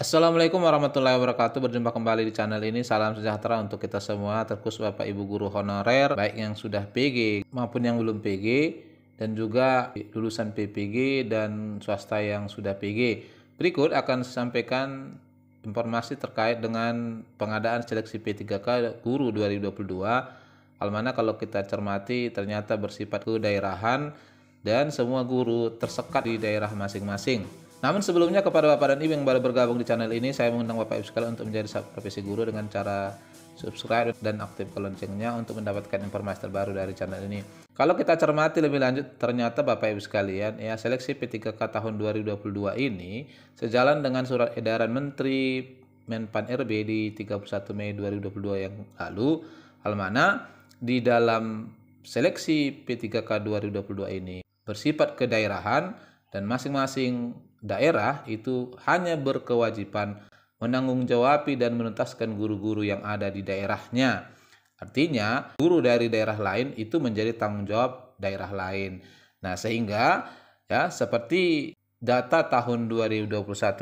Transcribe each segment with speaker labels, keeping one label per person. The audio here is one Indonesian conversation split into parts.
Speaker 1: Assalamualaikum warahmatullahi wabarakatuh. Berjumpa kembali di channel ini. Salam sejahtera untuk kita semua, terkhusus Bapak Ibu guru honorer, baik yang sudah PG maupun yang belum PG, dan juga lulusan PPG dan swasta yang sudah PG. Berikut akan saya sampaikan informasi terkait dengan pengadaan seleksi P3K Guru 2022. Hal mana kalau kita cermati ternyata bersifat kedaerahan dan semua guru tersekat di daerah masing-masing. Namun sebelumnya kepada Bapak dan Ibu yang baru bergabung di channel ini, saya mengundang Bapak Ibu sekalian untuk menjadi profesi guru dengan cara subscribe dan aktifkan loncengnya untuk mendapatkan informasi terbaru dari channel ini. Kalau kita cermati lebih lanjut, ternyata Bapak Ibu sekalian, ya seleksi P3K tahun 2022 ini sejalan dengan surat edaran Menteri Menpan RB di 31 Mei 2022 yang lalu, hal mana di dalam seleksi P3K 2022 ini bersifat kedaerahan dan masing-masing daerah itu hanya berkewajiban menanggung-jawabi dan menuntaskan guru-guru yang ada di daerahnya. Artinya, guru dari daerah lain itu menjadi tanggung jawab daerah lain. Nah, sehingga ya seperti data tahun 2021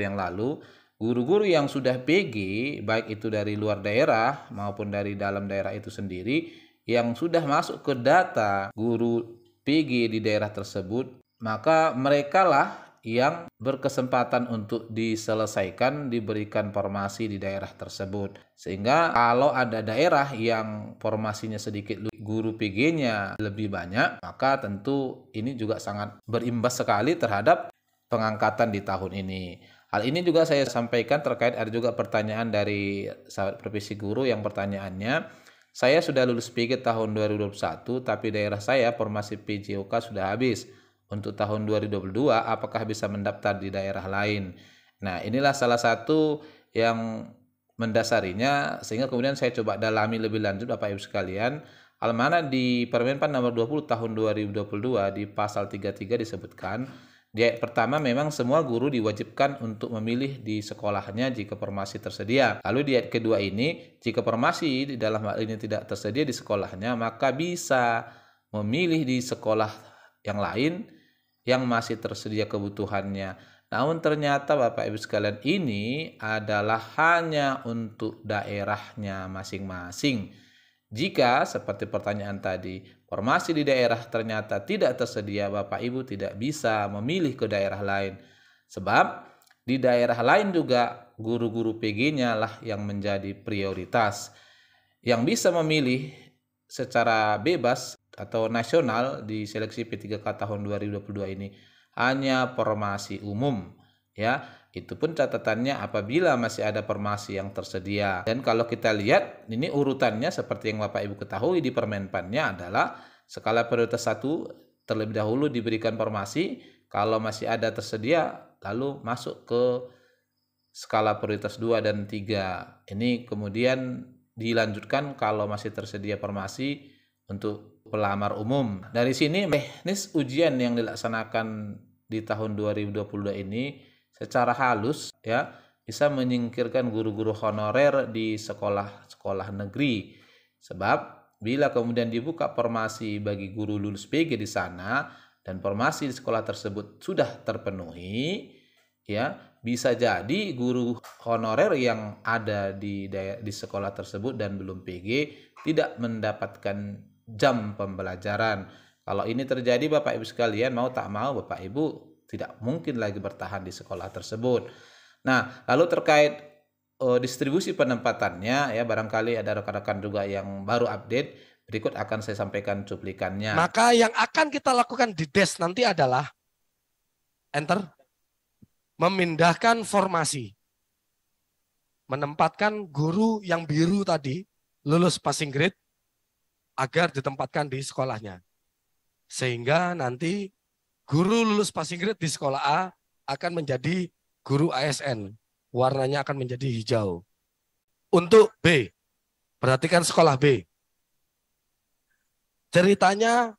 Speaker 1: yang lalu, guru-guru yang sudah PG, baik itu dari luar daerah maupun dari dalam daerah itu sendiri, yang sudah masuk ke data guru PG di daerah tersebut, maka merekalah yang berkesempatan untuk diselesaikan, diberikan formasi di daerah tersebut. Sehingga kalau ada daerah yang formasinya sedikit, guru PG-nya lebih banyak, maka tentu ini juga sangat berimbas sekali terhadap pengangkatan di tahun ini. Hal ini juga saya sampaikan terkait ada juga pertanyaan dari sahabat profesi guru yang pertanyaannya, saya sudah lulus PG tahun 2021 tapi daerah saya formasi PJOK sudah habis. Untuk tahun 2022 apakah bisa mendaftar di daerah lain? Nah, inilah salah satu yang mendasarinya sehingga kemudian saya coba dalami lebih lanjut Bapak Ibu sekalian. Hal mana di Permenpan nomor 20 tahun 2022 di pasal 33 disebutkan di ayat pertama memang semua guru diwajibkan untuk memilih di sekolahnya jika formasi tersedia. Lalu di ayat kedua ini, jika formasi di dalam hal ini tidak tersedia di sekolahnya, maka bisa memilih di sekolah yang lain yang masih tersedia kebutuhannya. Namun ternyata Bapak Ibu sekalian ini adalah hanya untuk daerahnya masing-masing. Jika seperti pertanyaan tadi, formasi di daerah ternyata tidak tersedia, Bapak Ibu tidak bisa memilih ke daerah lain. Sebab di daerah lain juga guru-guru PG-nya lah yang menjadi prioritas. Yang bisa memilih secara bebas atau nasional di seleksi P3K tahun 2022 ini hanya formasi umum, ya. Itu pun catatannya apabila masih ada formasi yang tersedia. Dan kalau kita lihat ini urutannya seperti yang Bapak Ibu ketahui di Permenpannya adalah skala prioritas 1 terlebih dahulu diberikan formasi, kalau masih ada tersedia lalu masuk ke skala prioritas 2 dan 3. Ini kemudian dilanjutkan kalau masih tersedia formasi untuk pelamar umum. Dari sini teknis ujian yang dilaksanakan di tahun 2022 ini secara halus ya bisa menyingkirkan guru-guru honorer di sekolah-sekolah negeri. Sebab bila kemudian dibuka formasi bagi guru lulus PG di sana dan formasi di sekolah tersebut sudah terpenuhi, ya bisa jadi guru honorer yang ada di sekolah tersebut dan belum PG tidak mendapatkan jam pembelajaran. Kalau ini terjadi Bapak Ibu sekalian, mau tak mau Bapak Ibu tidak mungkin lagi bertahan di sekolah tersebut. Nah, lalu terkait distribusi penempatannya ya, barangkali ada rekan-rekan juga yang baru update, berikut akan saya sampaikan cuplikannya.
Speaker 2: Maka yang akan kita lakukan di DES nanti adalah enter, memindahkan formasi, menempatkan guru yang biru tadi lulus passing grade agar ditempatkan di sekolahnya. Sehingga nanti guru lulus passing grade di sekolah A akan menjadi guru ASN. Warnanya akan menjadi hijau. Untuk B, perhatikan sekolah B. Ceritanya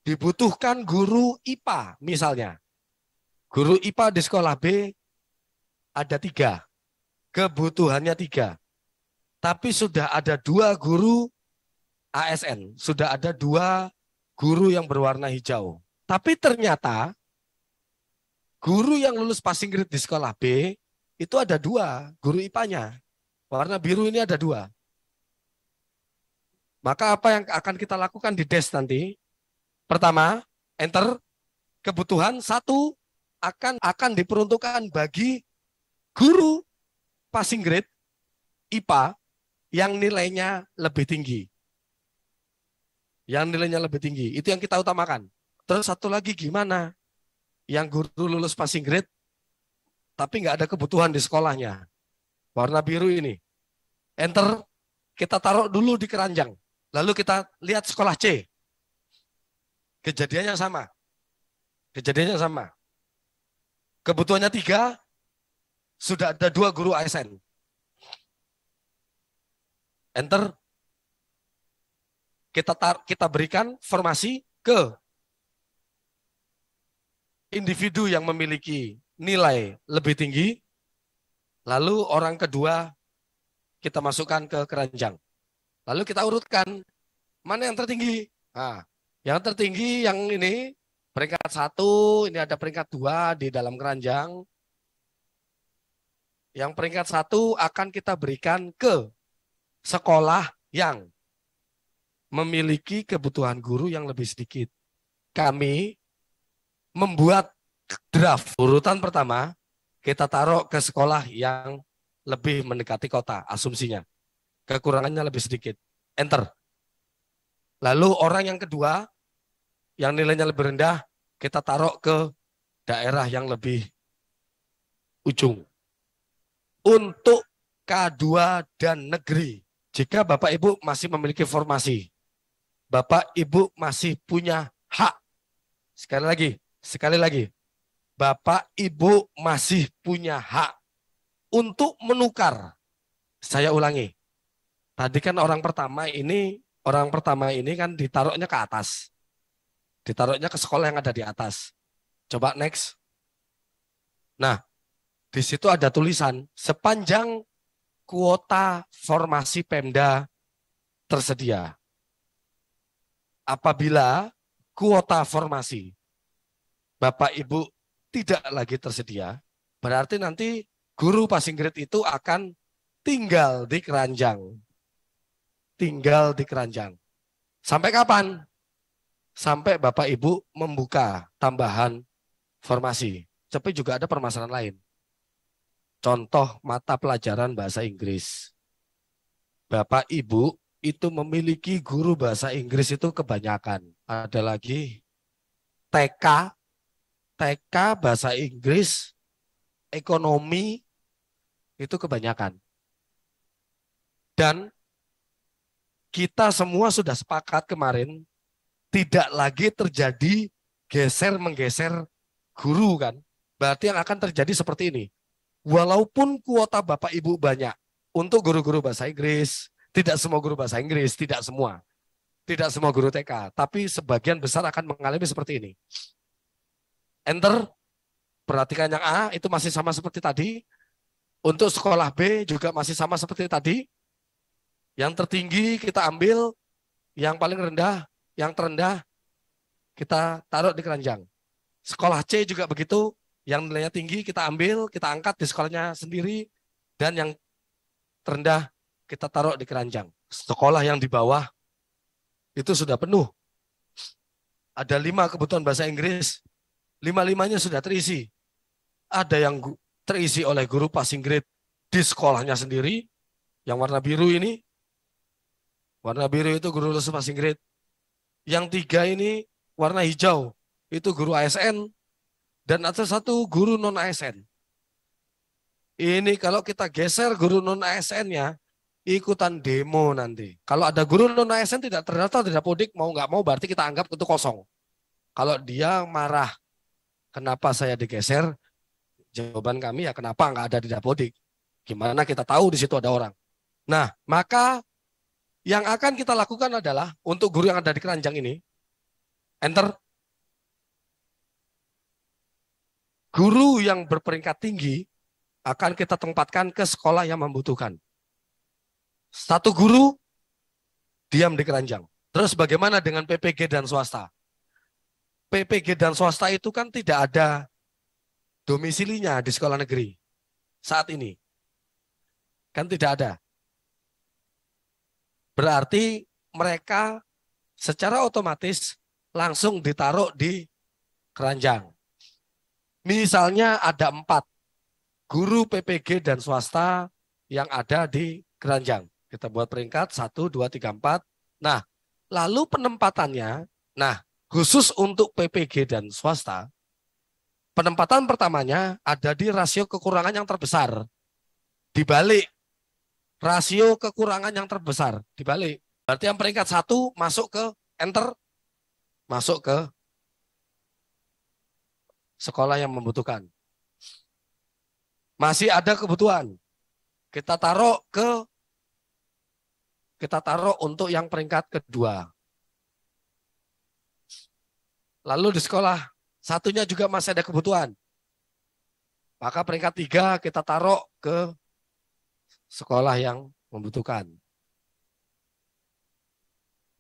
Speaker 2: dibutuhkan guru IPA misalnya. Guru IPA di sekolah B ada 3. Kebutuhannya 3. Tapi sudah ada 2 guru ASN. Sudah ada 2 guru yang berwarna hijau. Tapi ternyata guru yang lulus passing grade di sekolah B itu ada 2 guru IPA-nya. Warna biru ini ada 2. Maka apa yang akan kita lakukan di desk nanti? Pertama, enter, kebutuhan 1 akan diperuntukkan bagi guru passing grade IPA yang nilainya lebih tinggi. Yang nilainya lebih tinggi, itu yang kita utamakan. Terus satu lagi gimana? Yang guru lulus passing grade, tapi nggak ada kebutuhan di sekolahnya. Warna biru ini. Enter, kita taruh dulu di keranjang. Lalu kita lihat sekolah C. Kejadiannya sama. Kejadiannya sama. Kebutuhannya 3, sudah ada 2 guru ASN. Enter, kita berikan formasi ke individu yang memiliki nilai lebih tinggi, lalu orang kedua kita masukkan ke keranjang. Lalu kita urutkan, mana yang tertinggi? Nah, yang tertinggi yang ini, peringkat 1, ini ada peringkat 2 di dalam keranjang. Yang peringkat 1 akan kita berikan ke sekolah yang memiliki kebutuhan guru yang lebih sedikit. Kami membuat draft. Urutan pertama, kita taruh ke sekolah yang lebih mendekati kota, asumsinya. Kekurangannya lebih sedikit. Enter. Lalu orang yang kedua, yang nilainya lebih rendah, kita taruh ke daerah yang lebih ujung. Untuk K2 dan negeri, jika Bapak Ibu masih memiliki formasi, Bapak Ibu masih punya hak. Sekali lagi, Bapak Ibu masih punya hak untuk menukar. Saya ulangi. Tadi kan orang pertama ini kan ditaruhnya ke atas. Ditaruhnya ke sekolah yang ada di atas. Coba next. Nah, di situ ada tulisan sepanjang kuota formasi Pemda tersedia. Apabila kuota formasi Bapak Ibu tidak lagi tersedia, berarti nanti guru passing grade itu akan tinggal di keranjang. Tinggal di keranjang. Sampai kapan? Sampai Bapak Ibu membuka tambahan formasi. Tapi juga ada permasalahan lain. Contoh mata pelajaran bahasa Inggris. Bapak Ibu itu memiliki guru bahasa Inggris itu kebanyakan. Ada lagi TK bahasa Inggris, ekonomi itu kebanyakan. Dan kita semua sudah sepakat kemarin tidak lagi terjadi geser-menggeser guru kan. Berarti yang akan terjadi seperti ini. Walaupun kuota Bapak Ibu banyak untuk guru-guru bahasa Inggris, tidak semua guru bahasa Inggris, tidak semua guru TK, tapi sebagian besar akan mengalami seperti ini. Enter, perhatikan yang A, itu masih sama seperti tadi. Untuk sekolah B juga masih sama seperti tadi. Yang tertinggi kita ambil, yang paling rendah, yang terendah kita taruh di keranjang. Sekolah C juga begitu, yang nilainya tinggi kita ambil, kita angkat di sekolahnya sendiri, dan yang terendah kita taruh di keranjang. Sekolah yang di bawah itu sudah penuh. Ada 5 kebutuhan bahasa Inggris, 5-5-nya sudah terisi. Ada yang terisi oleh guru passing grade di sekolahnya sendiri, yang warna biru ini. Warna biru itu guru lulus passing grade. Yang 3 ini warna hijau, itu guru ASN, dan ada 1 guru non ASN. Ini kalau kita geser guru non ASN-nya, ikutan demo nanti. Kalau ada guru non ASN tidak terdaftar di Dapodik, mau nggak mau berarti kita anggap itu kosong. Kalau dia marah, kenapa saya digeser? Jawaban kami ya kenapa nggak ada di Dapodik? Gimana kita tahu di situ ada orang? Nah, maka yang akan kita lakukan adalah untuk guru yang ada di keranjang ini, enter. Guru yang berperingkat tinggi akan kita tempatkan ke sekolah yang membutuhkan. 1 guru diam di keranjang. Terus bagaimana dengan PPG dan swasta? PPG dan swasta itu kan tidak ada domisilinya di sekolah negeri. saat ini? Kan tidak ada. Berarti mereka secara otomatis langsung ditaruh di keranjang. Misalnya ada 4 guru PPG dan swasta yang ada di keranjang. Kita buat peringkat 1, 2, 3, 4. Nah, lalu penempatannya, nah khusus untuk PPG dan swasta, penempatan pertamanya ada di rasio kekurangan yang terbesar. Dibalik rasio kekurangan yang terbesar, dibalik. Berarti yang peringkat 1 masuk ke enter, masuk ke sekolah yang membutuhkan. Masih ada kebutuhan, kita taruh untuk yang peringkat kedua. Lalu di sekolah satunya juga masih ada kebutuhan, maka peringkat 3 kita taruh ke sekolah yang membutuhkan.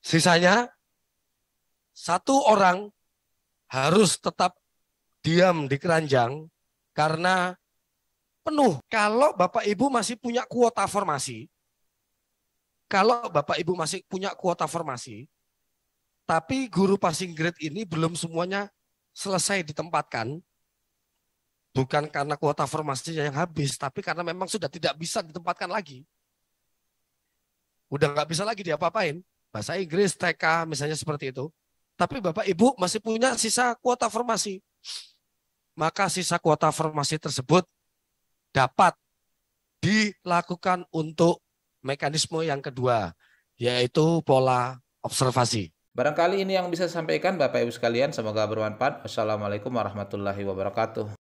Speaker 2: Sisanya 1 orang harus tetap diam di keranjang karena penuh. Kalau Bapak Ibu masih punya kuota formasi, tapi guru passing grade ini belum semuanya selesai ditempatkan, bukan karena kuota formasinya yang habis, tapi karena memang sudah tidak bisa ditempatkan lagi. Udah nggak bisa lagi diapa-apain. Bahasa Inggris, TK misalnya seperti itu. Tapi Bapak Ibu masih punya sisa kuota formasi. Maka sisa kuota formasi tersebut dapat dilakukan untuk mekanisme yang kedua, yaitu pola observasi.
Speaker 1: Barangkali ini yang bisa saya sampaikan Bapak Ibu sekalian, semoga bermanfaat. Wassalamualaikum warahmatullahi wabarakatuh.